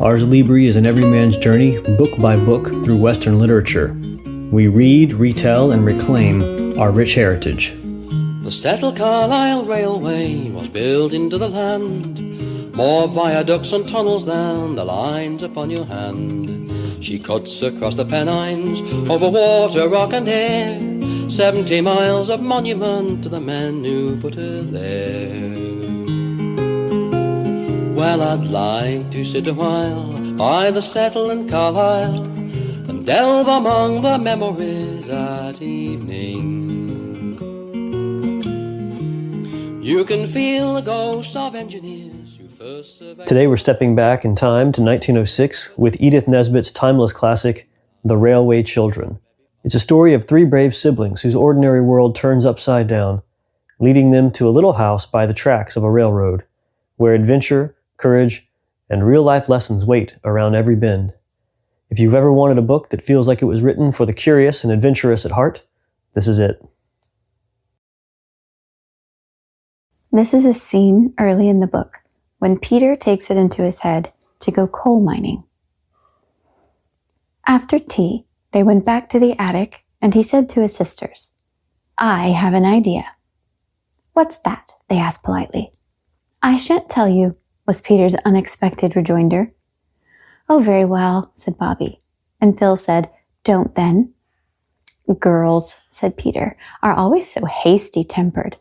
Ars Libri is an everyman's journey, book by book, through Western literature. We read, retell, and reclaim our rich heritage. The Settle Carlisle Railway was built into the land, more viaducts and tunnels than the lines upon your hand. She cuts across the Pennines, over water, rock and air, 70 miles of monument to the men who put her there. Well, I'd like to sit a while by the Settle in Carlisle and delve among the memories at evening. You can feel the ghosts of engineers who first surveyed. Today we're stepping back in time to 1906 with Edith Nesbit's timeless classic, The Railway Children. It's a story of three brave siblings whose ordinary world turns upside down, leading them to a little house by the tracks of a railroad, where adventure, courage, and real-life lessons wait around every bend. If you've ever wanted a book that feels like it was written for the curious and adventurous at heart, this is it. This is a scene early in the book, when Peter takes it into his head to go coal mining. After tea, they went back to the attic, and he said to his sisters, "I have an idea." "What's that?" they asked politely. "I shan't tell you," was Peter's unexpected rejoinder. "Oh, very well," said Bobby. And Phil said, "Don't then." "Girls," said Peter, "are always so hasty-tempered."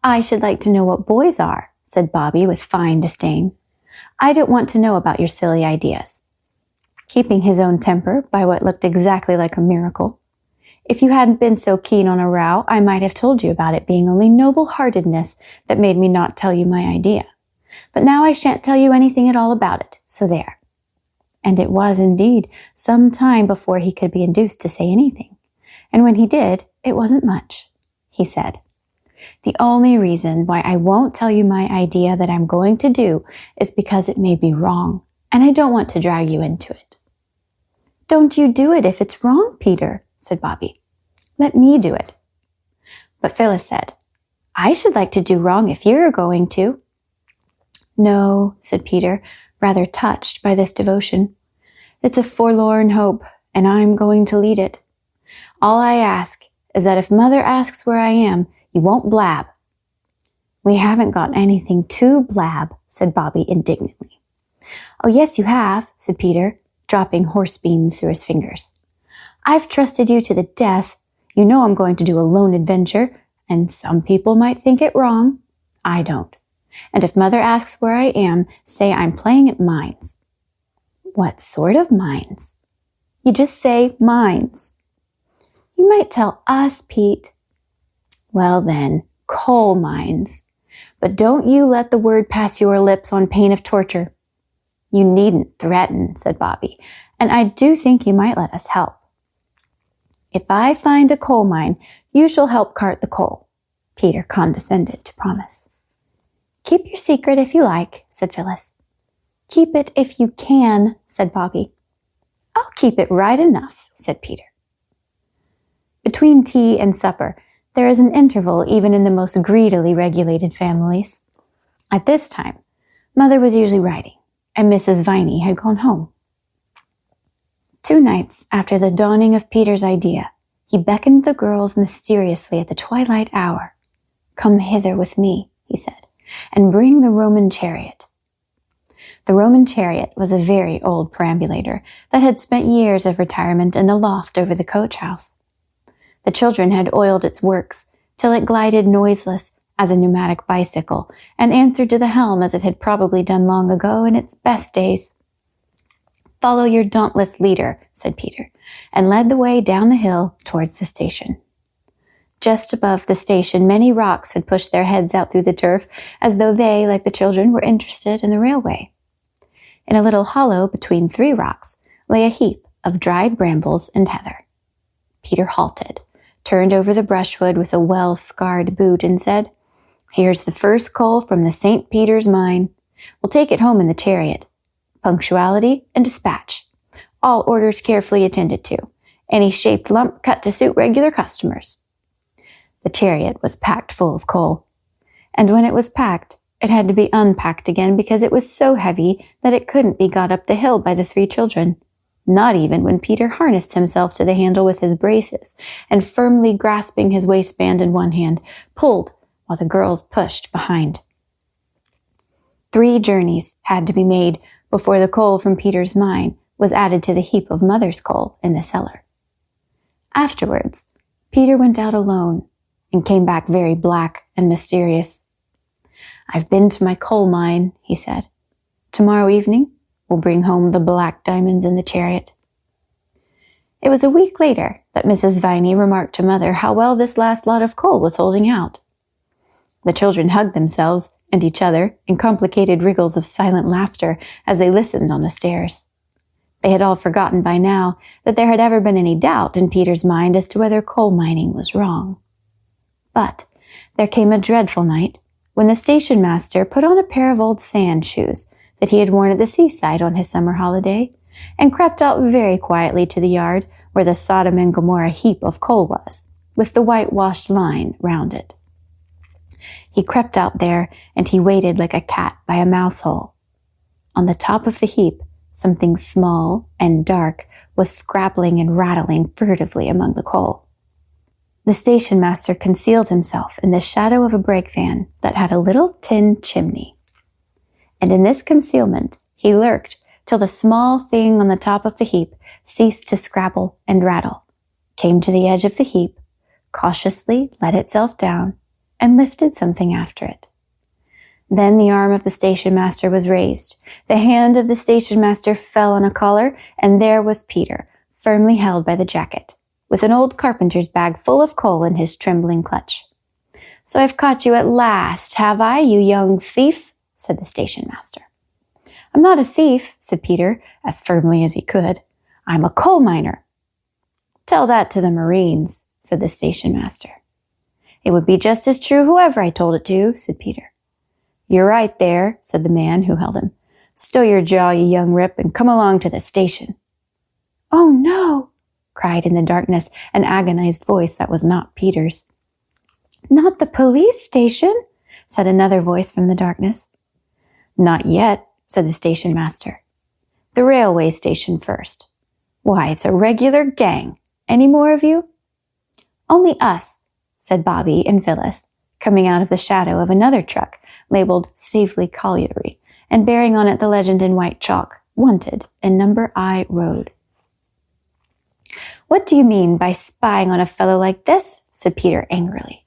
"I should like to know what boys are," said Bobby with fine disdain. "I don't want to know about your silly ideas." Keeping his own temper by what looked exactly like a miracle. "If you hadn't been so keen on a row, I might have told you about it being only noble-heartedness that made me not tell you my idea. But now I shan't tell you anything at all about it, so there." And it was indeed some time before he could be induced to say anything. And when he did, it wasn't much. He said, "The only reason why I won't tell you my idea that I'm going to do is because it may be wrong, and I don't want to drag you into it." "Don't you do it if it's wrong, Peter," said Bobby. "Let me do it." But Phyllis said, "I should like to do wrong if you're going to." "No," said Peter, rather touched by this devotion. "It's a forlorn hope, and I'm going to lead it. All I ask is that if Mother asks where I am, you won't blab." "We haven't got anything to blab," said Bobby indignantly. "Oh, yes, you have," said Peter, dropping horse beans through his fingers. "I've trusted you to the death. You know I'm going to do a lone adventure, and some people might think it wrong. I don't. And if Mother asks where I am, say I'm playing at mines." "What sort of mines?" "You just say mines." "You might tell us, Pete." "Well then, coal mines. But don't you let the word pass your lips on pain of torture." "You needn't threaten," said Bobby, "and I do think you might let us help." "If I find a coal mine, you shall help cart the coal," Peter condescended to promise. "Keep your secret if you like," said Phyllis. "Keep it if you can," said Bobby. "I'll keep it right enough," said Peter. Between tea and supper, there is an interval even in the most greedily regulated families. At this time, Mother was usually writing, and Mrs. Viney had gone home. 2 nights after the dawning of Peter's idea, he beckoned the girls mysteriously at the twilight hour. "Come hither with me," he said, "and bring the Roman chariot." The Roman chariot was a very old perambulator that had spent years of retirement in the loft over the coach house. The children had oiled its works till it glided noiseless as a pneumatic bicycle and answered to the helm as it had probably done long ago in its best days. "Follow your dauntless leader," said Peter, and led the way down the hill towards the station. Just above the station, many rocks had pushed their heads out through the turf, as though they, like the children, were interested in the railway. In a little hollow between 3 rocks lay a heap of dried brambles and heather. Peter halted, turned over the brushwood with a well-scarred boot, and said, "Here's the first coal from the St. Peter's mine. We'll take it home in the chariot. Punctuality and dispatch. All orders carefully attended to. Any shaped lump cut to suit regular customers." The chariot was packed full of coal, and when it was packed, It had to be unpacked again because it was so heavy that it couldn't be got up the hill by the 3 children, not even when Peter harnessed himself to the handle with his braces and, firmly grasping his waistband in one hand, pulled while the girls pushed behind. 3 journeys had to be made before the coal from Peter's mine was added to the heap of Mother's coal in the cellar. Afterwards, Peter went out alone and came back very black and mysterious. "I've been to my coal mine," he said. "Tomorrow evening, we'll bring home the black diamonds in the chariot." It was a week later that Mrs. Viney remarked to Mother how well this last lot of coal was holding out. The children hugged themselves and each other in complicated wriggles of silent laughter as they listened on the stairs. They had all forgotten by now that there had ever been any doubt in Peter's mind as to whether coal mining was wrong. But there came a dreadful night when the station master put on a pair of old sand shoes that he had worn at the seaside on his summer holiday and crept out very quietly to the yard where the Sodom and Gomorrah heap of coal was, with the whitewashed line round it. He crept out there, and he waited like a cat by a mouse hole. On the top of the heap, something small and dark was scrabbling and rattling furtively among the coal. The station master concealed himself in the shadow of a brake van that had a little tin chimney. And in this concealment, he lurked till the small thing on the top of the heap ceased to scrabble and rattle, came to the edge of the heap, cautiously let itself down, and lifted something after it. Then the arm of the station master was raised. The hand of the station master fell on a collar, and there was Peter, firmly held by the jacket, with an old carpenter's bag full of coal in his trembling clutch. "So I've caught you at last, have I, you young thief?" said the station master. "I'm not a thief," said Peter, as firmly as he could. "I'm a coal miner." "Tell that to the Marines," said the station master. "It would be just as true whoever I told it to," said Peter. "You're right there," said the man who held him. "Stow your jaw, you young rip, and come along to the station." "Oh, no," cried in the darkness an agonized voice that was not Peter's. "Not the police station," said another voice from the darkness. "Not yet," said the station master. "The railway station first." "Why, it's a regular gang. Any more of you?" "Only us," said Bobby and Phyllis, coming out of the shadow of another truck labeled Staveley Colliery and bearing on it the legend in white chalk, "Wanted" in Number I Road. "What do you mean by spying on a fellow like this?" said Peter angrily.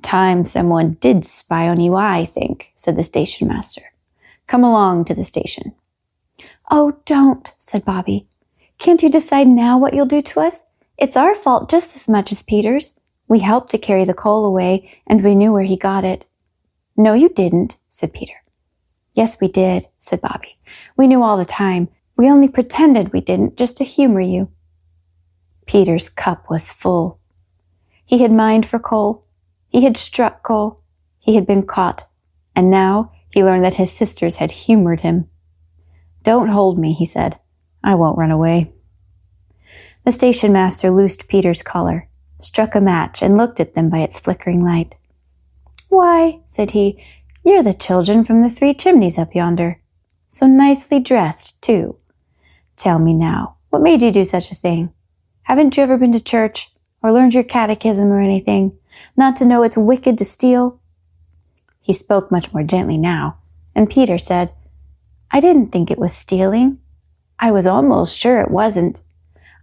"Time someone did spy on you, I think," said the station master. "Come along to the station." "Oh, don't," said Bobby. "Can't you decide now what you'll do to us? It's our fault just as much as Peter's. We helped to carry the coal away, and we knew where he got it." "No, you didn't," said Peter. "Yes, we did," said Bobby. "We knew all the time. We only pretended we didn't, just to humor you." Peter's cup was full. He had mined for coal. He had struck coal. He had been caught. And now he learned that his sisters had humored him. "Don't hold me," he said. "I won't run away." The station master loosed Peter's collar, struck a match, and looked at them by its flickering light. "Why," said he, "you're the children from the 3 chimneys up yonder. So nicely dressed, too. Tell me now, what made you do such a thing? Haven't you ever been to church, or learned your catechism or anything, not to know it's wicked to steal?" He spoke much more gently now, and Peter said, "I didn't think it was stealing. I was almost sure it wasn't.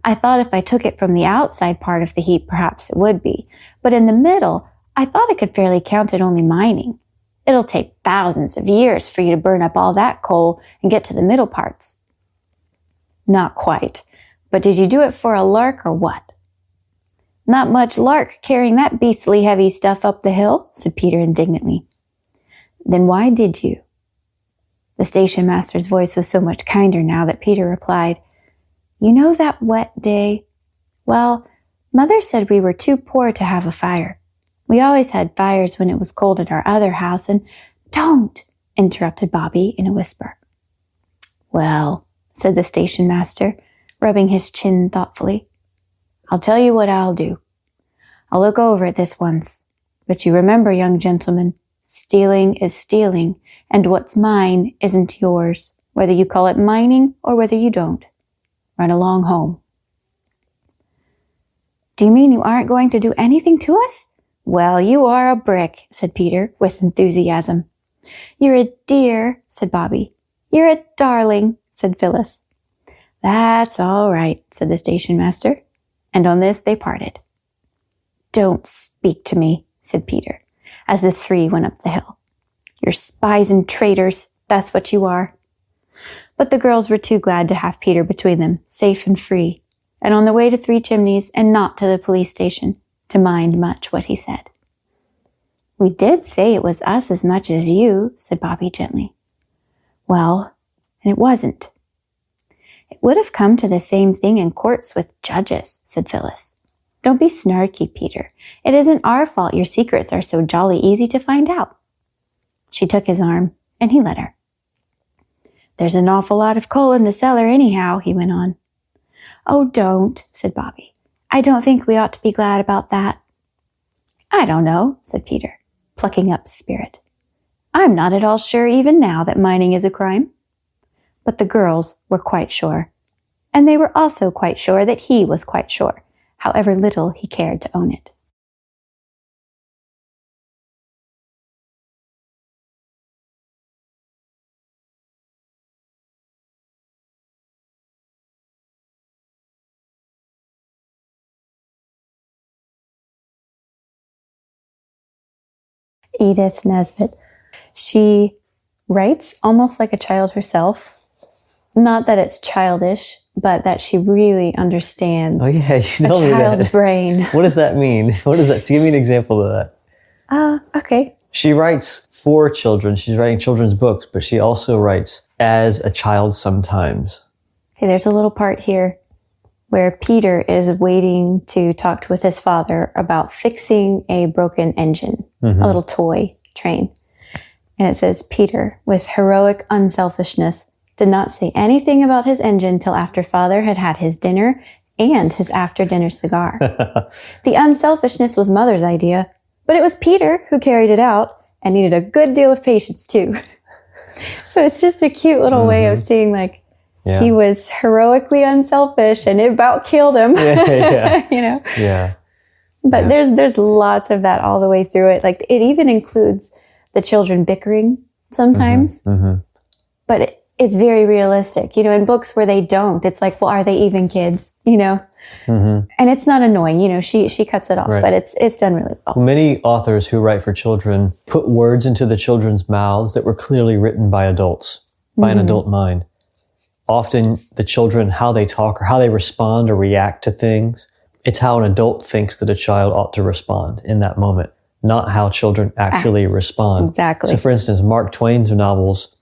I thought if I took it from the outside part of the heap, perhaps it would be. But in the middle, I thought I could fairly count it only mining. It'll take thousands of years for you to burn up all that coal and get to the middle parts." "Not quite. But did you do it for a lark or what?" "Not much lark carrying that beastly heavy stuff up the hill," said Peter indignantly. "Then why did you?" The station master's voice was so much kinder now that Peter replied, "You know that wet day? Well, Mother said we were too poor to have a fire. We always had fires when it was cold at our other house, and—" "Don't!" interrupted Bobby in a whisper. "Well," said the station master, rubbing his chin thoughtfully, "I'll tell you what I'll do. I'll look over it this once. But you remember, young gentleman, Stealing is stealing, and what's mine isn't yours, whether you call it mining or whether you don't. Run along home." "Do you mean you aren't going to do anything to us?" "Well, you are a brick," said Peter with enthusiasm. "You're a dear," said Bobby. "You're a darling," said Phyllis. "That's all right," said the station master, and on this they parted. "Don't speak to me," said Peter, as the three went up the hill. "You're spies and traitors, that's what you are." But the girls were too glad to have Peter between them, safe and free, and on the way to Three Chimneys and not to the police station, to mind much what he said. "We did say it was us as much as you," said Bobby gently. "Well, and it wasn't." "It would have come to the same thing in courts with judges," said Phyllis. "Don't be snarky, Peter. It isn't our fault your secrets are so jolly easy to find out." She took his arm, and he let her. "There's an awful lot of coal in the cellar anyhow," he went on. "Oh, don't," said Bobby. "I don't think we ought to be glad about that." "I don't know," said Peter, plucking up spirit. "I'm not at all sure even now that mining is a crime." But the girls were quite sure. And they were also quite sure that he was quite sure, however little he cared to own it. Edith Nesbit. She writes almost like a child herself. Not that it's childish, but that she really understands Oh yeah, you a know child's that. brain. What does that mean? What is that? Give me an example of that. Okay. She writes for children. She's writing children's books, but she also writes as a child sometimes. Okay, there's a little part here where Peter is waiting to talk with his father about fixing a broken engine, a little toy train. And it says, Peter, with heroic unselfishness, did not say anything about his engine till after father had had his dinner and his after-dinner cigar. The unselfishness was mother's idea, but it was Peter who carried it out and needed a good deal of patience too. So it's just a cute little way of seeing like, he was heroically unselfish and it about killed him. You know? Yeah. But there's lots of that all the way through it. Like it even includes the children bickering sometimes. But it's very realistic. You know, in books where they don't, it's like, well, are they even kids? You know? And it's not annoying. You know, she cuts it off, but it's done really well. Many authors who write for children put words into the children's mouths that were clearly written by adults, by an adult mind. Often the children, how they talk or how they respond or react to things, it's how an adult thinks that a child ought to respond in that moment, not how children actually respond. Exactly. So for instance, Mark Twain's novels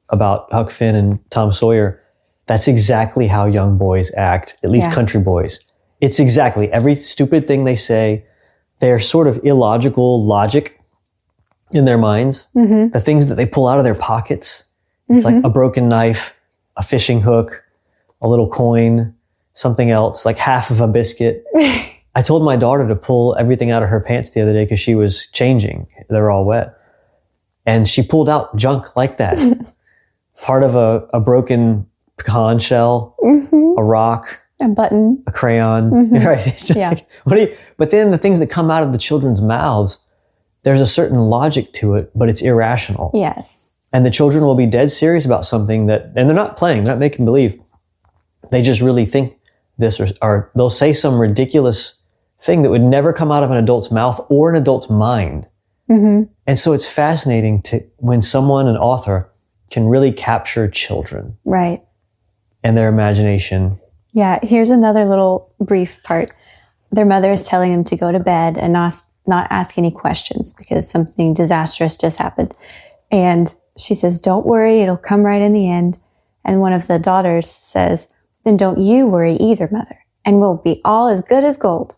about Huck Finn and Tom Sawyer, that's exactly how young boys act, at least country boys. It's exactly every stupid thing they say. They're sort of illogical logic in their minds. The things that they pull out of their pockets. It's like a broken knife, a fishing hook, a little coin, something else, like half of a biscuit. I told my daughter to pull everything out of her pants the other day because she was changing. They were all wet. And she pulled out junk like that. Part of a broken pecan shell, a rock, a button, a crayon, right? Like, but then the things that come out of the children's mouths, there's a certain logic to it, but it's irrational. Yes. And the children will be dead serious about something that, and they're not playing, they're not making believe. They just really think this, or they'll say some ridiculous thing that would never come out of an adult's mouth or an adult's mind. And so it's fascinating to when someone, an author, can really capture children. Right. And their imagination. Yeah, here's another little brief part. Their mother is telling them to go to bed and not ask any questions because something disastrous just happened. And she says, don't worry, it'll come right in the end. And one of the daughters says, then don't you worry either, mother, and we'll be all as good as gold.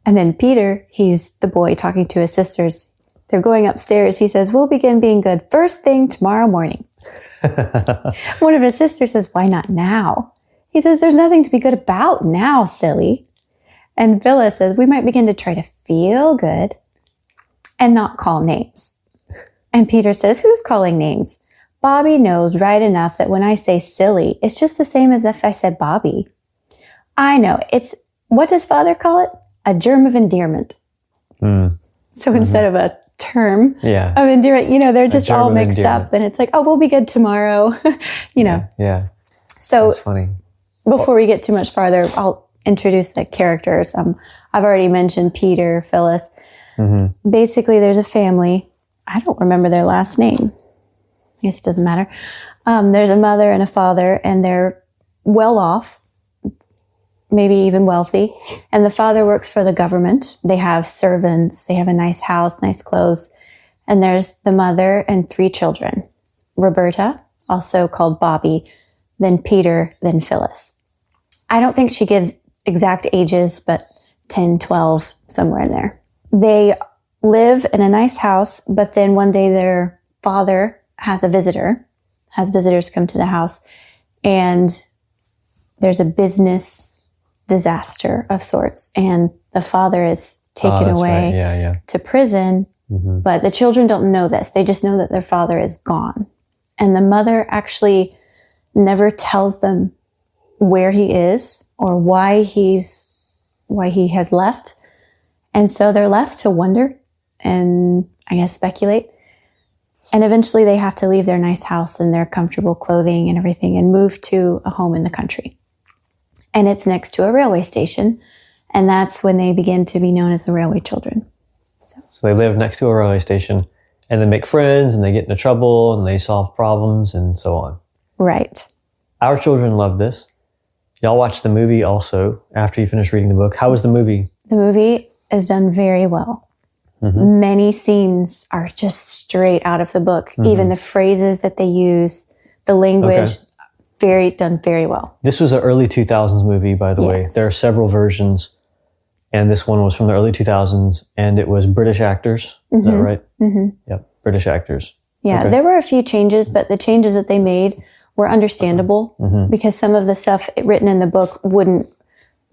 And then Peter, he's the boy talking to his sisters. They're going upstairs. He says, we'll begin being good first thing tomorrow morning. One of his sisters says, why not now? He says, there's nothing to be good about now, silly. And Phyllis says, we might begin to try to feel good and not call names. And Peter says, who's calling names? Bobby knows right enough that when I say silly, it's just the same as if I said Bobby. I know. It's, what does Father call it? A germ of endearment. So instead of a term of endearment, they're just all mixed up. And it's like, oh, we'll be good tomorrow. Yeah. So that's funny. Before we get too much farther, I'll introduce the characters. I've already mentioned Peter, Phyllis. Basically, there's a family. I don't remember their last name. I guess it doesn't matter. There's a mother and a father, and they're well off, maybe even wealthy. And the father works for the government. They have servants. They have a nice house, nice clothes. And there's the mother and 3 children. Roberta, also called Bobby, then Peter, then Phyllis. I don't think she gives exact ages, but 10, 12, somewhere in there. They live in a nice house, but then one day their father has visitors come to the house, and there's a business disaster of sorts, and the father is taken away to prison, but the children don't know this. They just know that their father is gone. And the mother actually never tells them where he is or why he has left. And so they're left to wonder and I guess speculate. And eventually they have to leave their nice house and their comfortable clothing and everything and move to a home in the country. And it's next to a railway station. And that's when they begin to be known as the Railway Children. So they live next to a railway station and they make friends and they get into trouble and they solve problems and so on. Right. Our children love this. Y'all watched the movie also after you finished reading the book. How was the movie? The movie is done very well. Many scenes are just straight out of the book. Even the phrases that they use, the language, done very well. This was an early 2000s movie, by the way. There are several versions, and this one was from the early 2000s, and it was British actors. Is that right? Yep, British actors. Yeah, there were a few changes, but the changes that they made were understandable because some of the stuff written in the book wouldn't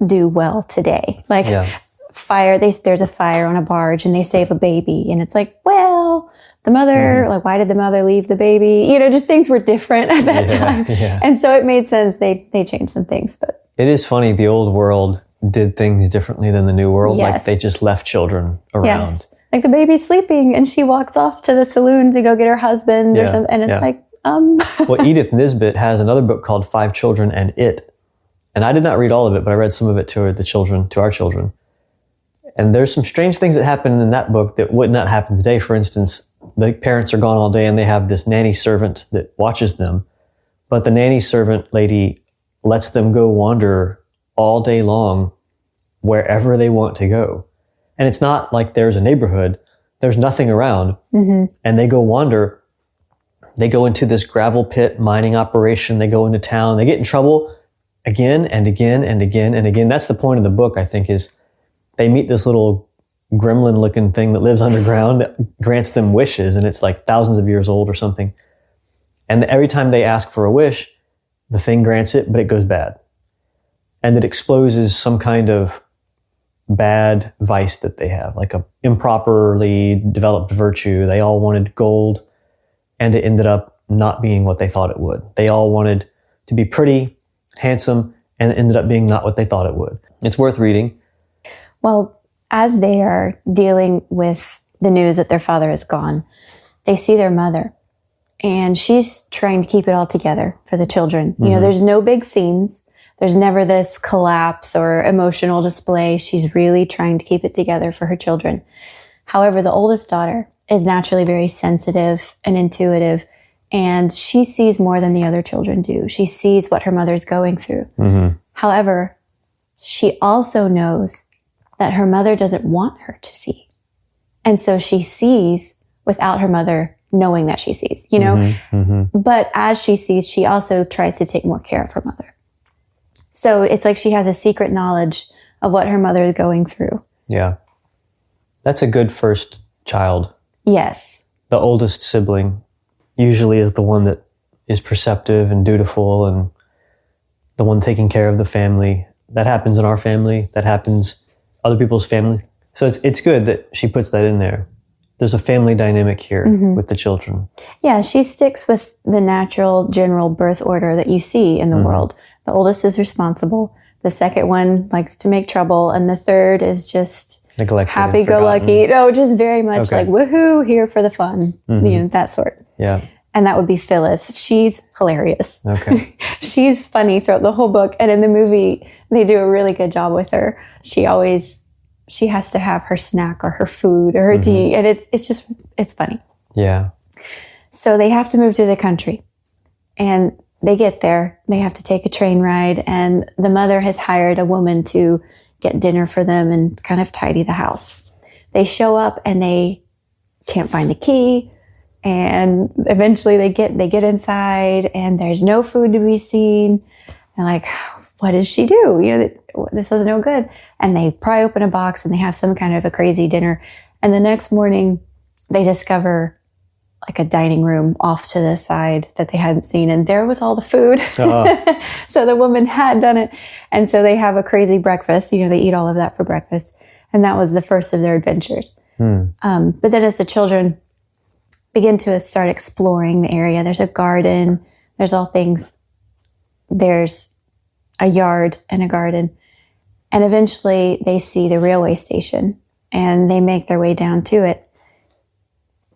do well today. Like fire, there's a fire on a barge and they save a baby, and it's like, well, the mother, like, why did the mother leave the baby? Just things were different at that time. And so it made sense. They changed some things, but it is funny. The old world did things differently than the new world. Like they just left children around. Like the baby's sleeping and she walks off to the saloon to go get her husband or something. And it's like, Well, Edith Nesbit has another book called 5 Children and It. And I did not read all of it, but I read some of it to our children. And there's some strange things that happen in that book that would not happen today. For instance, the parents are gone all day and they have this nanny servant that watches them. But the nanny servant lady lets them go wander all day long wherever they want to go. And it's not like there's a neighborhood. There's nothing around. And they go wander. They go into this gravel pit mining operation. They go into town. They get in trouble again and again and again and again. That's the point of the book, I think, is they meet this little gremlin-looking thing that lives underground that grants them wishes, and it's like thousands of years old or something. And every time they ask for a wish, the thing grants it, but it goes bad. And it exposes some kind of bad vice that they have, like a improperly developed virtue. They all wanted gold, and it ended up not being what they thought it would. They all wanted to be pretty, handsome, and it ended up being not what they thought it would. It's worth reading. Well, as they are dealing with the news that their father is gone, they see their mother, and she's trying to keep it all together for the children. There's no big scenes. There's never this collapse or emotional display. She's really trying to keep it together for her children. However, the oldest daughter is naturally very sensitive and intuitive, and she sees more than the other children do. She sees what her mother's going through. However, she also knows that her mother doesn't want her to see. And so she sees without her mother knowing that she sees, But as she sees, she also tries to take more care of her mother. So it's like she has a secret knowledge of what her mother is going through. Yeah. That's a good first child. Yes. The oldest sibling usually is the one that is perceptive and dutiful and the one taking care of the family. That happens in our family. That happens other people's family. So it's good that she puts that in there. there's a family dynamic here with the children. Yeah, she sticks with the natural general birth order that you see in the world. The oldest is responsible. The second one likes to make trouble. And the third is just Neglected, happy-go-lucky. No, just very much like, woohoo, here for the fun. You know, that sort. Yeah. And that would be Phyllis. She's hilarious. Okay. She's funny throughout the whole book. And in the movie, they do a really good job with her. She has to have her snack or her food or her tea. And it's funny. Yeah. So they have to move to the country. And they get there. They have to take a train ride. And the mother has hired a woman to get dinner for them and kind of tidy the house. They show up and they can't find the key. And eventually they get inside and there's no food to be seen. They're like, what does she do? You know, this is no good. And they pry open a box and they have some kind of a crazy dinner. And the next morning they discover like a dining room off to the side that they hadn't seen. And there was all the food. So the woman had done it. And so they have a crazy breakfast. You know, they eat all of that for breakfast. And that was the first of their adventures. But then as the children begin to start exploring the area, there's a garden, there's all things, there's a yard and a garden. And eventually they see the railway station and they make their way down to it.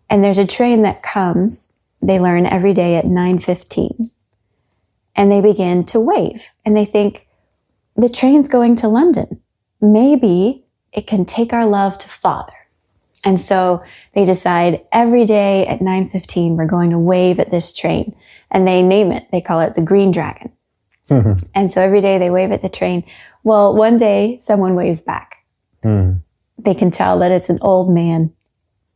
And there's a train that comes, they learn every day at 9:15. And they begin to wave. And they think, the train's going to London. Maybe it can take our love to Father. And so they decide every day at 9:15, we're going to wave at this train. And they name it. They call it the Green Dragon. And so every day they wave at the train. Well, one day someone waves back. They can tell that it's an old man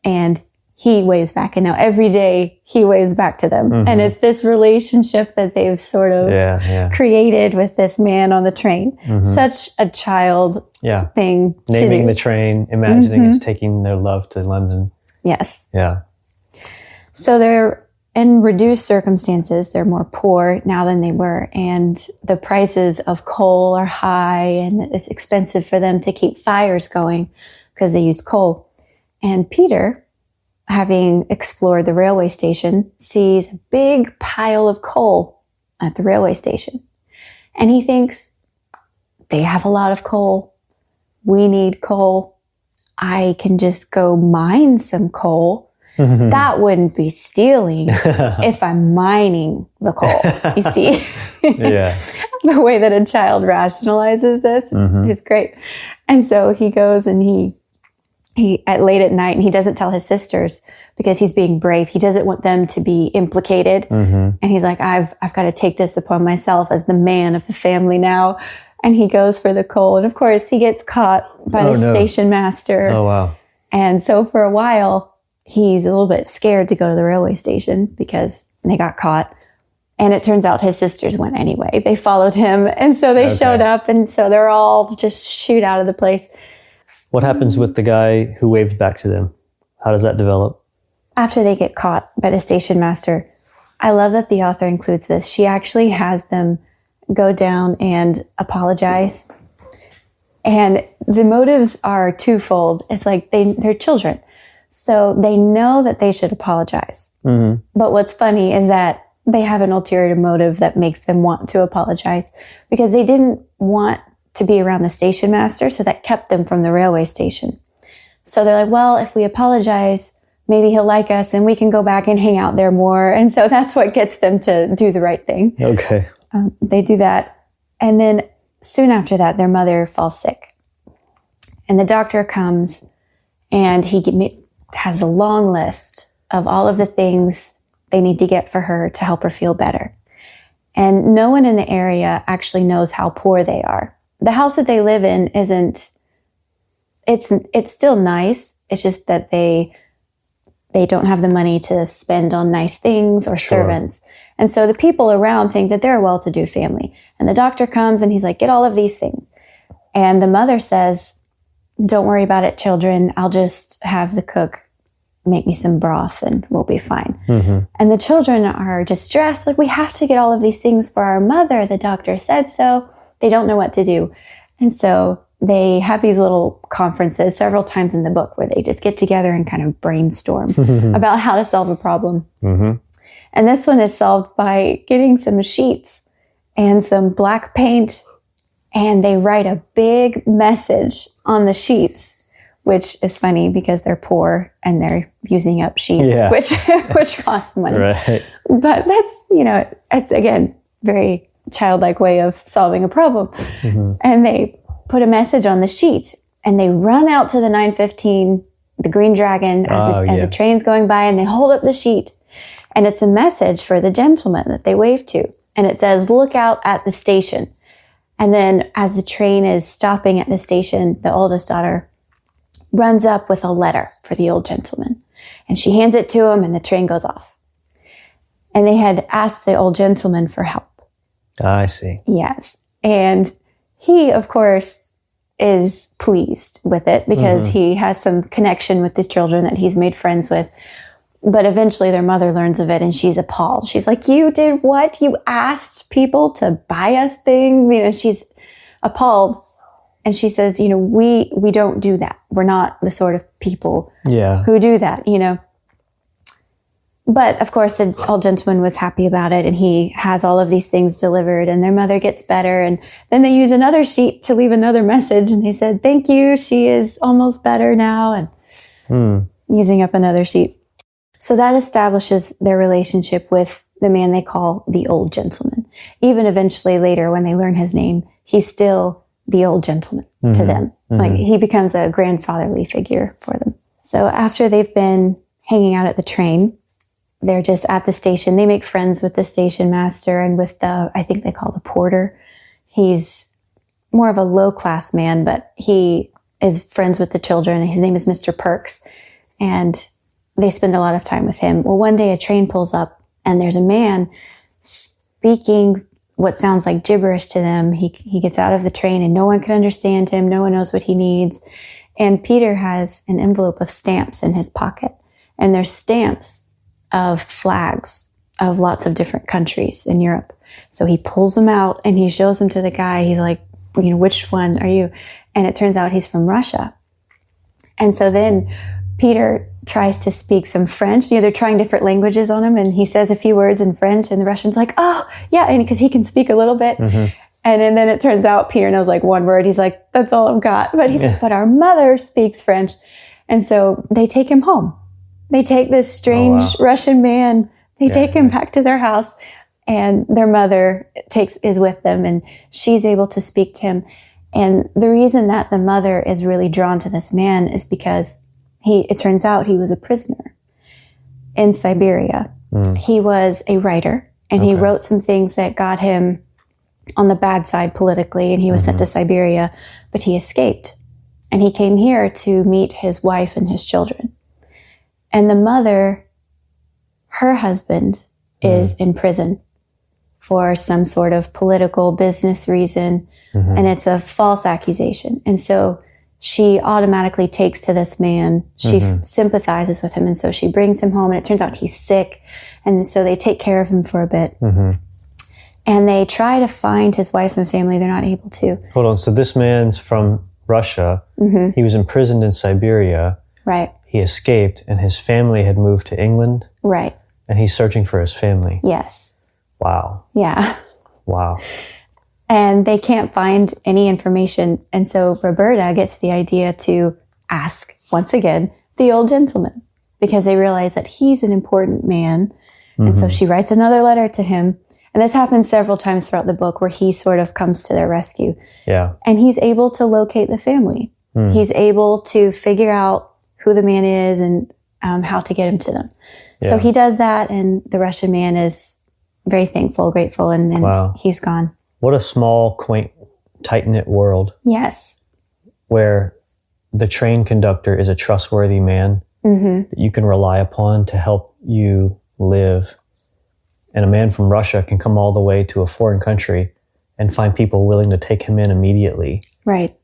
and he waves back. And now every day he waves back to them. And it's this relationship that they've sort of created with this man on the train. Such a child thing Naming to do. the train, imagining it's taking their love to London. Yes. Yeah. So they're in reduced circumstances. They're more poor now than they were. And the prices of coal are high and it's expensive for them to keep fires going because they use coal. And Peter, having explored the railway station, sees a big pile of coal at the railway station. And he thinks, they have a lot of coal. We need coal. I can just go mine some coal. That wouldn't be stealing if I'm mining the coal. You see? The way that a child rationalizes this is great. And so he goes and he late at night, and he doesn't tell his sisters because he's being brave. He doesn't want them to be implicated. And he's like, I've got to take this upon myself as the man of the family now. And he goes for the coal. And of course, he gets caught by the station master. Oh, wow. And so for a while, he's a little bit scared to go to the railway station because they got caught. And it turns out his sisters went anyway. They followed him. And so they showed up. And so they're all just shoot out of the place. What happens with the guy who waves back to them? How does that develop? After they get caught by the station master, I love that the author includes this. She actually has them go down and apologize. And the motives are twofold. It's like they're children. So they know that they should apologize. But what's funny is that they have an ulterior motive that makes them want to apologize because they didn't want to be around the station master, so that kept them from the railway station. So they're like, well, if we apologize, maybe he'll like us and we can go back and hang out there more. And so that's what gets them to do the right thing. Okay. They do that. And then soon after that, their mother falls sick. And the doctor comes and he has a long list of all of the things they need to get for her to help her feel better. And no one in the area actually knows how poor they are. The house that they live in it's still nice. It's just that they don't have the money to spend on nice things or servants. And so the people around think that they're a well-to-do family. And the doctor comes and he's like, get all of these things. And the mother says, don't worry about it, children. I'll just have the cook make me some broth and we'll be fine. And the children are distressed. Like, we have to get all of these things for our mother. The doctor said so. They don't know what to do. And so they have these little conferences several times in the book where they just get together and kind of brainstorm about how to solve a problem. Mm-hmm. And this one is solved by getting some sheets and some black paint, and they write a big message on the sheets, which is funny because they're poor and they're using up sheets, which costs money. Right. But that's, it's, again, very childlike way of solving a problem. Mm-hmm. And they put a message on the sheet, and they run out to the 915, the Green Dragon, as the train's going by, and they hold up the sheet. And it's a message for the gentleman that they wave to. And it says, "Look out at the station." And then as the train is stopping at the station, the oldest daughter runs up with a letter for the old gentleman. And she hands it to him, and the train goes off. And they had asked the old gentleman for help. I see. Yes. And he, of course, is pleased with it because he has some connection with the children that he's made friends with. But eventually their mother learns of it, and she's appalled. She's like, "You did what? You asked people to buy us things?" She's appalled. And she says, we don't do that. We're not the sort of people who do that, But of course, the old gentleman was happy about it, and he has all of these things delivered, and their mother gets better. And then they use another sheet to leave another message, and they said, "Thank you. She is almost better now," and using up another sheet. So that establishes their relationship with the man they call the old gentleman. Even eventually later, when they learn his name, he's still the old gentleman to them. Like, he becomes a grandfatherly figure for them. So after they've been hanging out at the train, they're just at the station. They make friends with the station master and with I think they call the porter. He's more of a low-class man, but he is friends with the children. His name is Mr. Perks, and they spend a lot of time with him. Well, one day a train pulls up, and there's a man speaking what sounds like gibberish to them. He gets out of the train, and no one can understand him. No one knows what he needs. And Peter has an envelope of stamps in his pocket, and there's stamps of flags of lots of different countries in Europe. So he pulls them out, and he shows them to the guy. He's like, "Which one are you?" And it turns out he's from Russia. And so then Peter tries to speak some French. They're trying different languages on him, and he says a few words in French, and the Russian's like, "Oh, yeah," and because he can speak a little bit. And then it turns out Peter knows like one word. He's like, "That's all I've got." But he's like, "But our mother speaks French." And so they take him home. They take this strange Russian man, they take him back to their house, and their mother is with them, and she's able to speak to him. And the reason that the mother is really drawn to this man is because it turns out he was a prisoner in Siberia. He was a writer, and he wrote some things that got him on the bad side politically, and he was sent to Siberia, but he escaped. And he came here to meet his wife and his children. And the mother, her husband, is in prison for some sort of political business reason, and it's a false accusation. And so she automatically takes to this man. She sympathizes with him, and so she brings him home, and it turns out he's sick, and so they take care of him for a bit. And they try to find his wife and family. They're not able to. Hold on. So this man's from Russia. He was imprisoned in Siberia. Right. He escaped, and his family had moved to England. Right. And he's searching for his family. Yes. Wow. Yeah. Wow. And they can't find any information. And so Roberta gets the idea to ask, once again, the old gentleman, because they realize that he's an important man. And so she writes another letter to him. And this happens several times throughout the book where he sort of comes to their rescue. Yeah. And he's able to locate the family. He's able to figure out who the man is and how to get him to them. Yeah. So he does that, and the Russian man is very thankful, grateful, and then he's gone. What a small, quaint, tight-knit world. Yes. Where the train conductor is a trustworthy man that you can rely upon to help you live. And a man from Russia can come all the way to a foreign country and find people willing to take him in immediately. Right.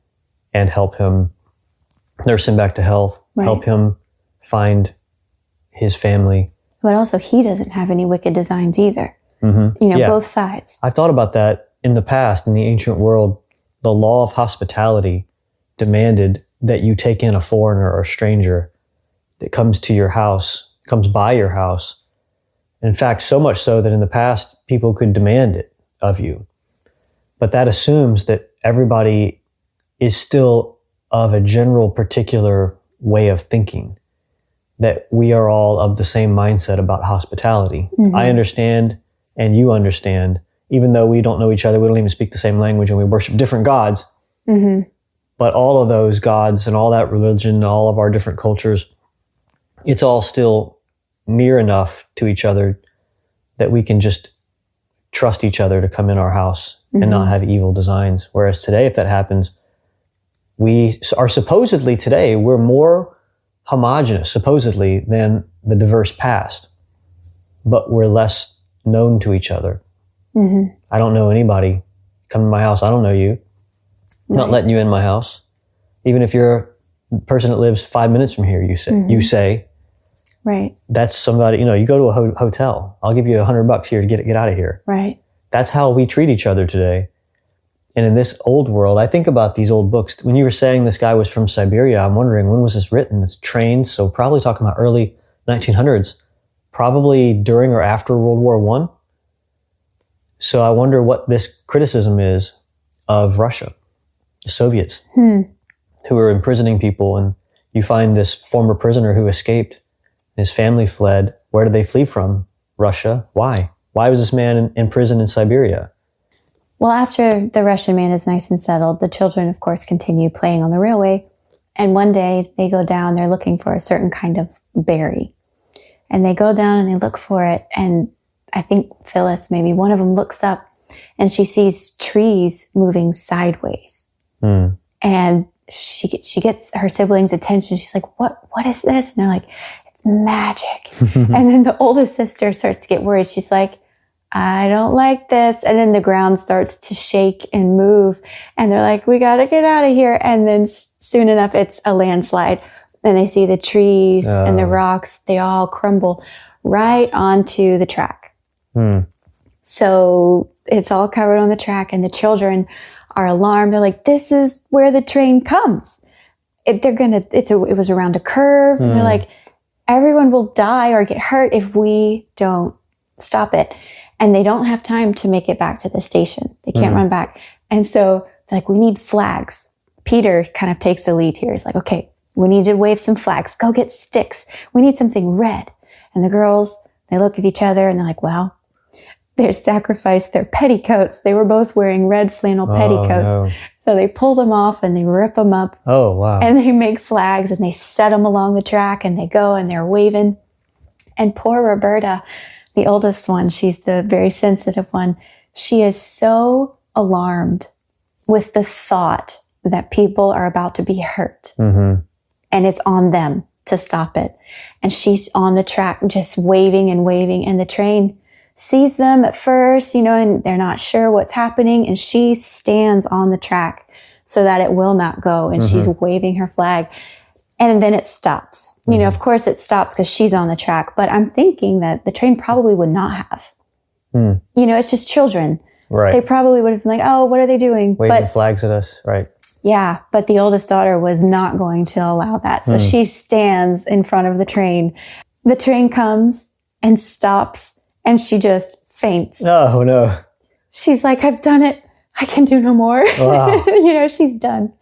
And help him nurse him back to health, help him find his family. But also, he doesn't have any wicked designs either. Both sides. I've thought about that in the past, in the ancient world. The law of hospitality demanded that you take in a foreigner or a stranger that comes to your house, comes by your house. In fact, so much so that in the past, people could demand it of you. But that assumes that everybody is still of a general particular way of thinking, that we are all of the same mindset about hospitality. Mm-hmm. I understand and you understand, even though we don't know each other, we don't even speak the same language, and we worship different gods. Mm-hmm. But all of those gods and all that religion and all of our different cultures, it's all still near enough to each other that we can just trust each other to come in our house and not have evil designs. Whereas today, if that happens, we are supposedly today, we're more homogenous, supposedly, than the diverse past, but we're less known to each other. Mm-hmm. I don't know anybody. Come to my house, I don't know you. I'm not letting you in my house. Even if you're a person that lives 5 minutes from here, you say, right. That's somebody, you go to a hotel. I'll give you $100 here to get out of here. Right. That's how we treat each other today. And in this old world, I think about these old books. When you were saying this guy was from Siberia, I'm wondering, when was this written? It's trained, so probably talking about early 1900s, probably during or after World War I. So I wonder what this criticism is of Russia, the Soviets, who are imprisoning people. And you find this former prisoner who escaped. His family fled. Where did they flee from? Russia. Why? Why was this man in prison in Siberia? Well, after the Russian man is nice and settled, the children, of course, continue playing on the railway. And one day they go down, they're looking for a certain kind of berry. And they go down and they look for it. And I think Phyllis, maybe one of them, looks up and she sees trees moving sideways. And she gets her siblings' attention. She's like, what is this? And they're like, it's magic. And then the oldest sister starts to get worried. She's like, I don't like this. And then the ground starts to shake and move. And they're like, we got to get out of here. And then soon enough, it's a landslide. And they see the trees and the rocks. They all crumble right onto the track. So it's all covered on the track. And the children are alarmed. They're like, this is where the train comes. It was around a curve. And they're like, everyone will die or get hurt if we don't stop it. And they don't have time to make it back to the station. They can't run back. And so they're like, we need flags. Peter kind of takes the lead here. He's like, okay, we need to wave some flags. Go get sticks. We need something red. And the girls, they look at each other and they're like, well, they sacrificed their petticoats. They were both wearing red flannel petticoats. No. So they pull them off and they rip them up. Oh, wow. And they make flags and they set them along the track and they go and they're waving. And poor Roberta, the oldest one, she's the very sensitive one. She is so alarmed with the thought that people are about to be hurt. And it's on them to stop it. And she's on the track just waving and waving. And the train sees them at first, and they're not sure what's happening. And she stands on the track so that it will not go. And she's waving her flag. And then it stops. Of course it stops because she's on the track. But I'm thinking that the train probably would not have. It's just children. Right. They probably would have been like, oh, what are they doing? Waving flags at us. Right. Yeah. But the oldest daughter was not going to allow that. So she stands in front of the train. The train comes and stops and she just faints. Oh, no. She's like, I've done it. I can do no more. Wow. She's done.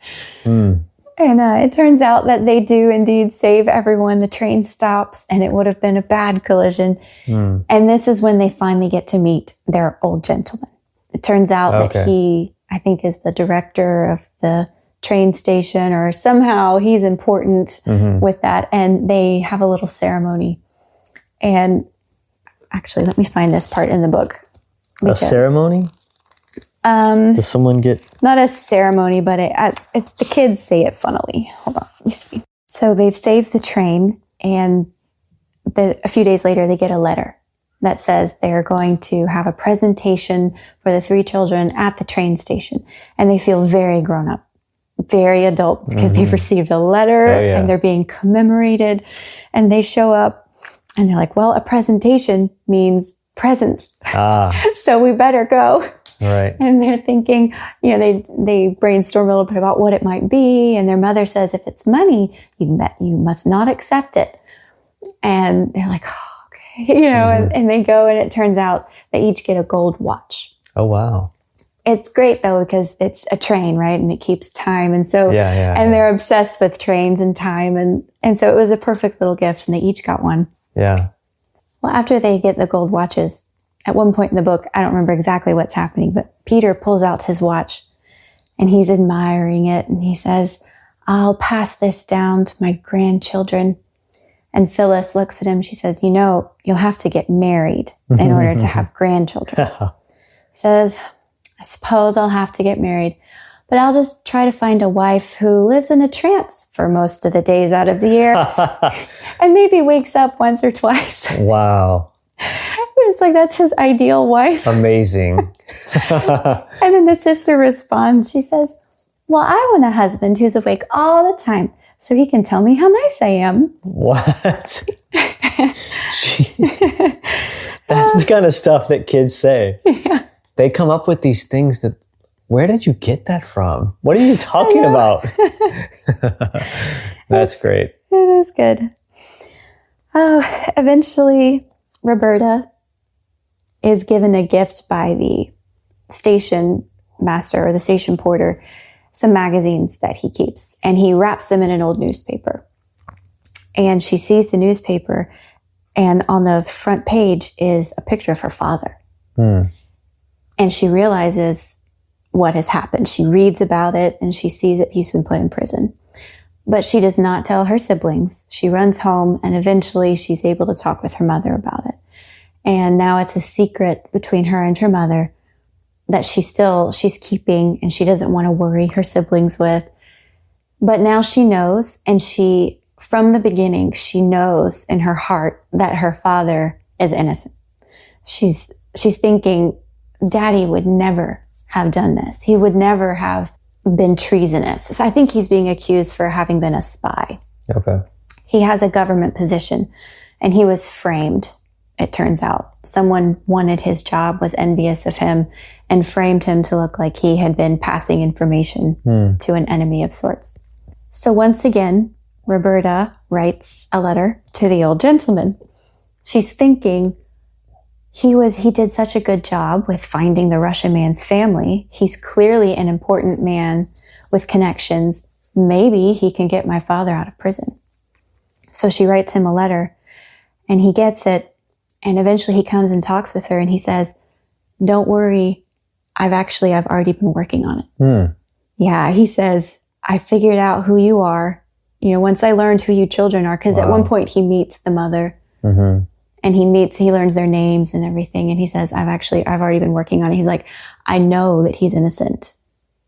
And it turns out that they do indeed save everyone. The train stops and it would have been a bad collision. And this is when they finally get to meet their old gentleman. It turns out that he, I think, is the director of the train station, or somehow he's important with that. And they have a little ceremony. And actually, let me find this part in the book. A ceremony? Does someone get... Not a ceremony, but it's the kids say it funnily. Hold on, let me see. So they've saved the train, and a few days later, they get a letter that says they're going to have a presentation for the 3 children at the train station. And they feel very grown up, very adult, because they've received a letter and they're being commemorated. And they show up and they're like, well, a presentation means presents. So we better go. Right. And they're thinking, they brainstorm a little bit about what it might be. And their mother says, if it's money, you must not accept it. And they're like, oh, okay, and they go, and it turns out they each get a gold watch. Oh, wow. It's great though, because it's a train, right? And it keeps time. And so, they're obsessed with trains and time. And so it was a perfect little gift, and they each got one. Yeah. Well, after they get the gold watches, at one point in the book, I don't remember exactly what's happening, but Peter pulls out his watch and he's admiring it. And he says, I'll pass this down to my grandchildren. And Phyllis looks at him. She says, you'll have to get married in order to have grandchildren. He says, I suppose I'll have to get married, but I'll just try to find a wife who lives in a trance for most of the days out of the year and maybe wakes up once or twice. Wow. It's like, that's his ideal wife. Amazing. And then the sister responds. She says, well, I want a husband who's awake all the time so he can tell me how nice I am. What? That's the kind of stuff that kids say. Yeah. They come up with these things that, where did you get that from? What are you talking about? That's great. It is good. Oh, eventually, Roberta is given a gift by the station master or the station porter, some magazines that he keeps, and he wraps them in an old newspaper. And she sees the newspaper, and on the front page is a picture of her father. And she realizes what has happened. She reads about it, and she sees that he's been put in prison. But she does not tell her siblings. She runs home, and eventually she's able to talk with her mother about it. And now it's a secret between her and her mother that she's keeping, and she doesn't want to worry her siblings with. But now she knows, and from the beginning, she knows in her heart that her father is innocent. She's thinking, Daddy would never have done this. He would never have been treasonous. So I think he's being accused for having been a spy. Okay. He has a government position, and he was framed. It turns out someone wanted his job, was envious of him, and framed him to look like he had been passing information to an enemy of sorts. So once again, Roberta writes a letter to the old gentleman. She's thinking, he did such a good job with finding the Russian man's family. He's clearly an important man with connections. Maybe he can get my father out of prison. So she writes him a letter, and he gets it. And eventually he comes and talks with her, and he says, don't worry. I've already been working on it. Yeah. He says, I figured out who you are, once I learned who you children are, because at one point he meets the mother and he learns their names and everything. And he says, I've already been working on it. He's like, I know that he's innocent.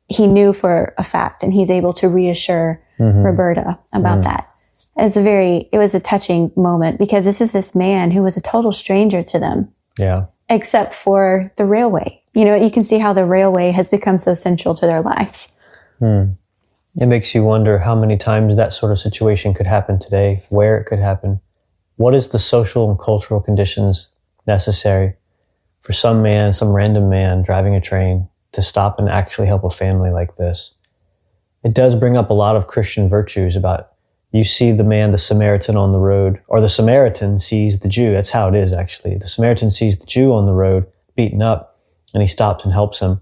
He knew for a fact, and he's able to reassure Roberta about that. It was a touching moment, because this man who was a total stranger to them. Yeah. Except for the railway. You can see how the railway has become so central to their lives. It makes you wonder how many times that sort of situation could happen today, where it could happen. What is the social and cultural conditions necessary for some random man driving a train to stop and actually help a family like this? It does bring up a lot of Christian virtues about, you see the Samaritan on the road, or the Samaritan sees the Jew. That's how it is, actually. The Samaritan sees the Jew on the road, beaten up, and he stops and helps him.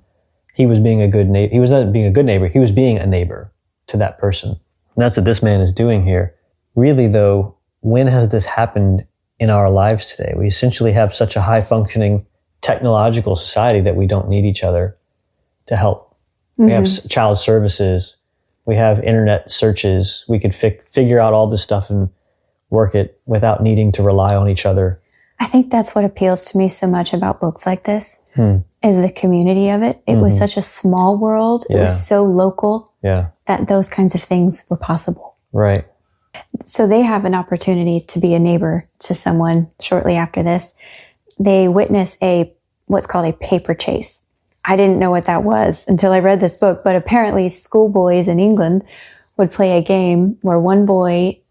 He was being a good neighbor. He was not being a good neighbor. He was being a neighbor to that person. And that's what this man is doing here. Really, though, when has this happened in our lives today? We essentially have such a high-functioning technological society that we don't need each other to help. We have child services. We have internet searches. We could figure out all this stuff and work it without needing to rely on each other. I think that's what appeals to me so much about books like this, is the community of it. It was such a small world. It was so local that those kinds of things were possible. Right. So they have an opportunity to be a neighbor to someone shortly after this. They witness what's called a paper chase. I didn't know what that was until I read this book, but apparently schoolboys in England would play a game where one boy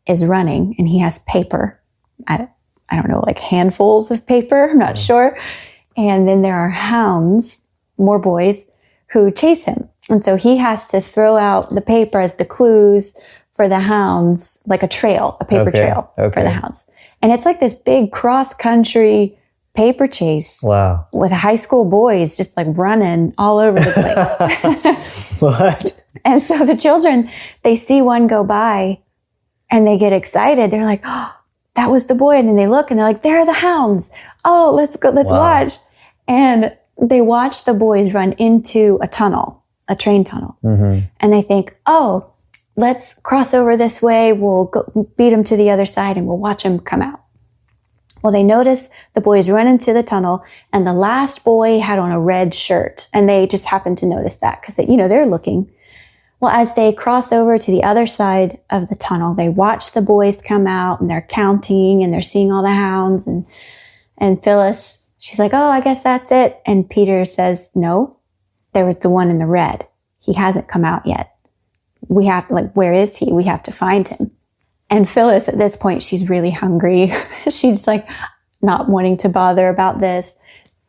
is running and he has paper. I don't know, like handfuls of paper. I'm not sure. And then there are hounds more boys who chase him. And so he has to throw out the paper as the clues for the hounds, like a trail, a paper trail for the hounds. And it's like this big cross-country paper chase. Wow. With high school boys just like running all over the place. What? And so the children, they see one go by and they get excited. They're like, oh, that was the boy. And then they look and they're like, there are the hounds. Oh, let's go, let's watch. And they watch the boys run into a tunnel, a train tunnel. Mm-hmm. And they think, oh, let's cross over this way. We'll go beat them to the other side and we'll watch them come out. Well, they notice the boys run into the tunnel and the last boy had on a red shirt. And they just happened to notice that because they're looking. Well, as they cross over to the other side of the tunnel, they watch the boys come out and they're counting and they're seeing all the hounds. And Phyllis, she's like, oh, I guess that's it. And Peter says, no, there was the one in the red. He hasn't come out yet. We have, where is he? We have to find him. And Phyllis, at this point, she's really hungry. She's like not wanting to bother about this.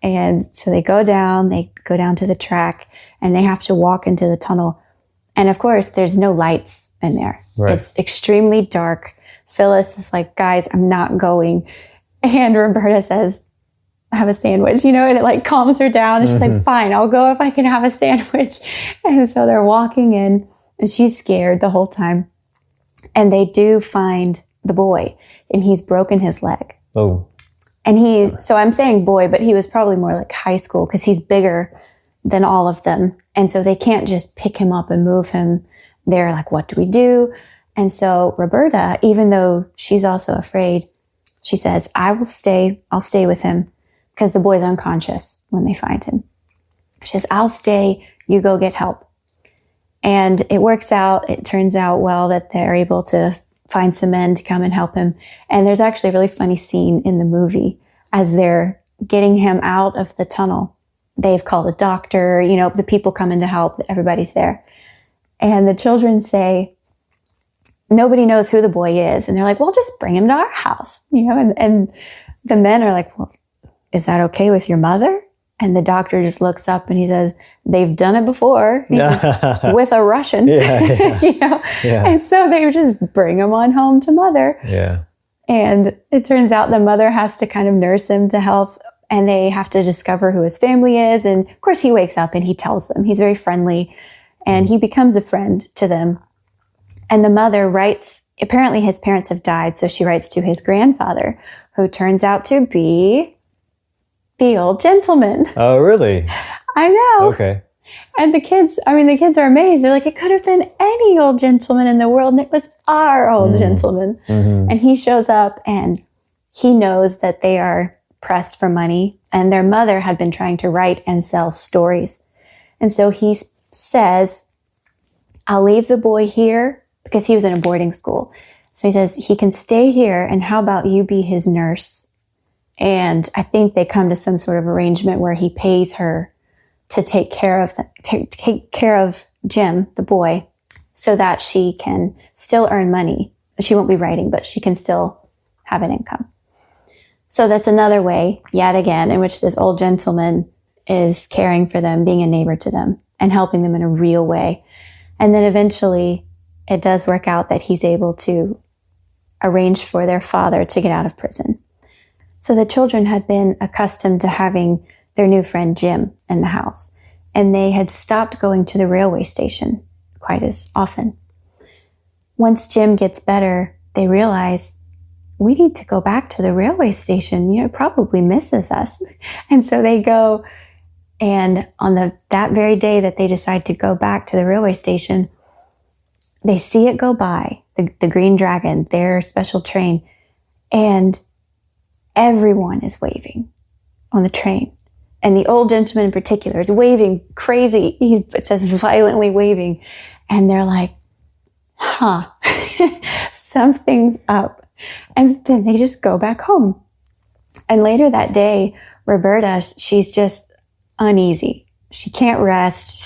And so they go down to the track and they have to walk into the tunnel. And of course, there's no lights in there. Right. It's extremely dark. Phyllis is like, guys, I'm not going. And Roberta says, have a sandwich, and it calms her down. And she's like, fine, I'll go if I can have a sandwich. And so they're walking in and she's scared the whole time. And they do find the boy and he's broken his leg. Oh. And so I'm saying boy, but he was probably more like high school because he's bigger than all of them. And so they can't just pick him up and move him. They're like, what do we do? And so Roberta, even though she's also afraid, she says, I'll stay with him because the boy's unconscious when they find him. She says, I'll stay, you go get help. And it works out. It turns out well that they're able to find some men to come and help him. And there's actually a really funny scene in the movie as they're getting him out of the tunnel. They've called a doctor, the people come in to help, everybody's there. And the children say, nobody knows who the boy is. And they're like, well, just bring him to our house, and the men are like, well, is that okay with your mother? And the doctor just looks up and he says, they've done it before with a Russian. Yeah. And so they just bring him on home to mother. Yeah. And it turns out the mother has to kind of nurse him to health and they have to discover who his family is. And of course he wakes up and he tells them. He's very friendly and he becomes a friend to them. And the mother writes, apparently his parents have died. So she writes to his grandfather, who turns out to be the old gentleman. Oh, really? I know. Okay. And the kids are amazed. They're like, it could have been any old gentleman in the world, and it was our old gentleman. Mm-hmm. And he shows up, and he knows that they are pressed for money, and their mother had been trying to write and sell stories. And so he says, I'll leave the boy here, because he was in a boarding school. So he says, he can stay here, and how about you be his nurse? And I think they come to some sort of arrangement where he pays her to take care of Jim, the boy, so that she can still earn money. She won't be writing, but she can still have an income. So that's another way, yet again, in which this old gentleman is caring for them, being a neighbor to them, and helping them in a real way. And then eventually it does work out that he's able to arrange for their father to get out of prison. So the children had been accustomed to having their new friend Jim in the house, and they had stopped going to the railway station quite as often. Once Jim gets better, they realize we need to go back to the railway station. It probably misses us. And so they go, and on that very day that they decide to go back to the railway station, they see it go by, the Green Dragon, their special train, and everyone is waving on the train. And the old gentleman in particular is waving crazy. It says violently waving. And they're like, something's up. And then they just go back home. And later that day, Roberta, she's just uneasy. She can't rest.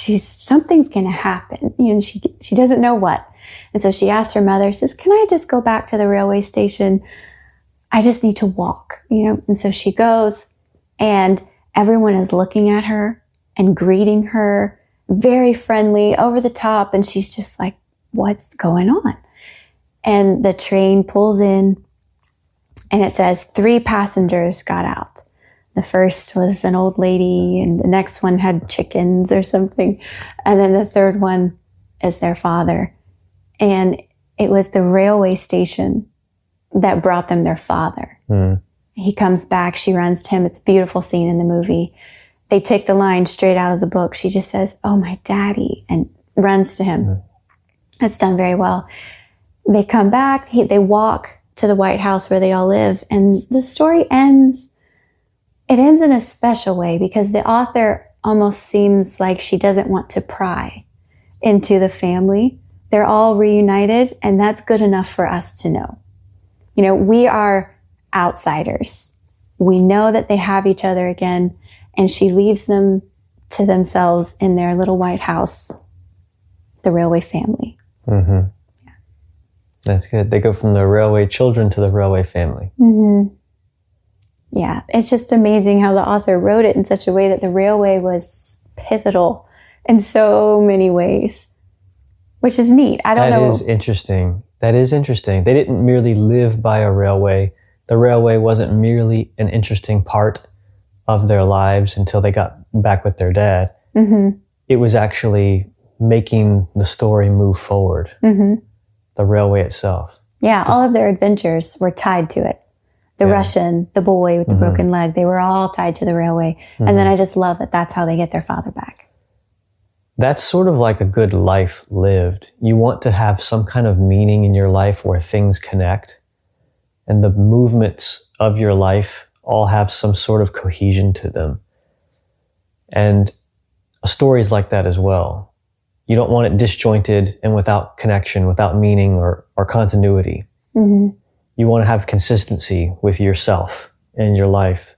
Something's going to happen. She doesn't know what. And so she asks her mother, says, can I just go back to the railway station? I just need to walk, And so she goes, and everyone is looking at her and greeting her, very friendly, over the top. And she's just like, what's going on? And the train pulls in and it says 3 passengers got out. The first was an old lady, and the next one had chickens or something. And then the third one is their father. And it was the railway station that brought them their father. Mm. He comes back, she runs to him. It's a beautiful scene in the movie. They take the line straight out of the book. She just says, "Oh, my daddy," and runs to him. Mm. That's done very well. They come back, they walk to the White House where they all live, and the story ends. It ends in a special way because the author almost seems like she doesn't want to pry into the family. They're all reunited, and that's good enough for us to know. You know, we are outsiders. We know that they have each other again, and she leaves them to themselves in their little white house, the railway family. Mm-hmm. Yeah. That's good. They go from the railway children to the railway family. Mm-hmm. Yeah, it's just amazing how the author wrote it in such a way that the railway was pivotal in so many ways, which is neat. I don't know. That is interesting. That is interesting. They didn't merely live by a railway. The railway wasn't merely an interesting part of their lives until they got back with their dad. Mm-hmm. It was actually making the story move forward. Mm-hmm. The railway itself. Yeah, all of their adventures were tied to it. The Russian, the boy with the Mm-hmm. broken leg, they were all tied to the railway. Mm-hmm. And then I just love that that's how they get their father back. That's sort of like a good life lived. You want to have some kind of meaning in your life where things connect, and the movements of your life all have some sort of cohesion to them. And a story is like that as well. You don't want it disjointed and without connection, without meaning or continuity. Mm-hmm. You want to have consistency with yourself and your life.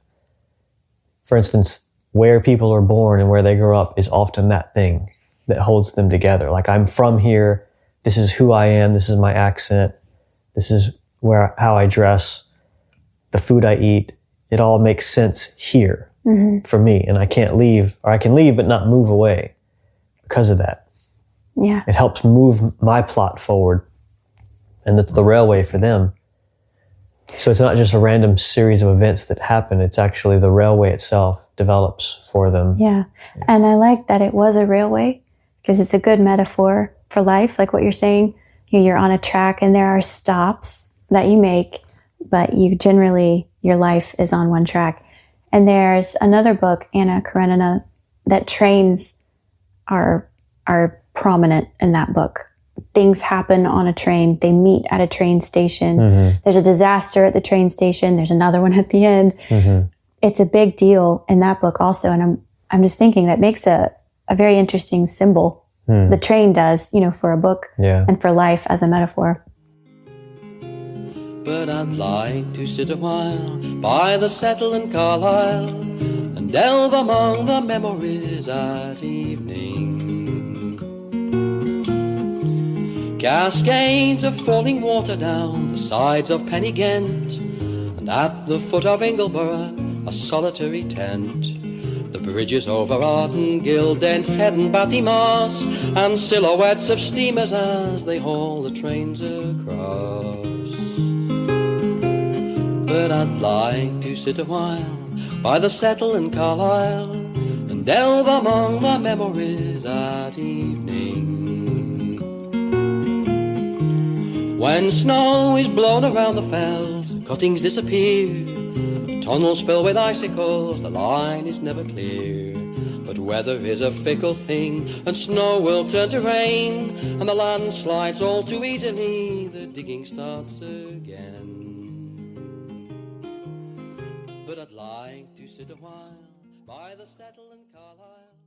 For instance, where people are born and where they grow up is often that thing that holds them together. Like, I'm from here. This is who I am. This is my accent. This is how I dress, the food I eat. It all makes sense here for me. And I can't leave, or I can leave but not move away because of that. Yeah. It helps move my plot forward. And that's the railway for them. So it's not just a random series of events that happen. It's actually the railway itself develops for them. Yeah. And I like that it was a railway because it's a good metaphor for life. Like what you're saying, you're on a track and there are stops that you make, but your life is on one track. And there's another book, Anna Karenina, that trains are prominent in that book. Things happen on a train. They meet at a train station. Mm-hmm. There's a disaster at the train station. There's another one at the end. Mm-hmm. It's a big deal in that book also. And I'm just thinking that makes a very interesting symbol. The train does, for a book and for life as a metaphor. But I'd like to sit a while by the settle in Carlisle and delve among the memories at evening. Cascades of falling water down the sides of Pennygent, and at the foot of Ingleborough a solitary tent. The bridges over Arden, Gildent, Head and Battymoss, and silhouettes of steamers as they haul the trains across. But I'd like to sit a while by the settle in Carlisle and delve among the memories at evening. When snow is blown around the fells, cuttings disappear, the tunnels fill with icicles, the line is never clear. But weather is a fickle thing, and snow will turn to rain, and the land slides all too easily, the digging starts again. But I'd like to sit a while by the settle in Carlisle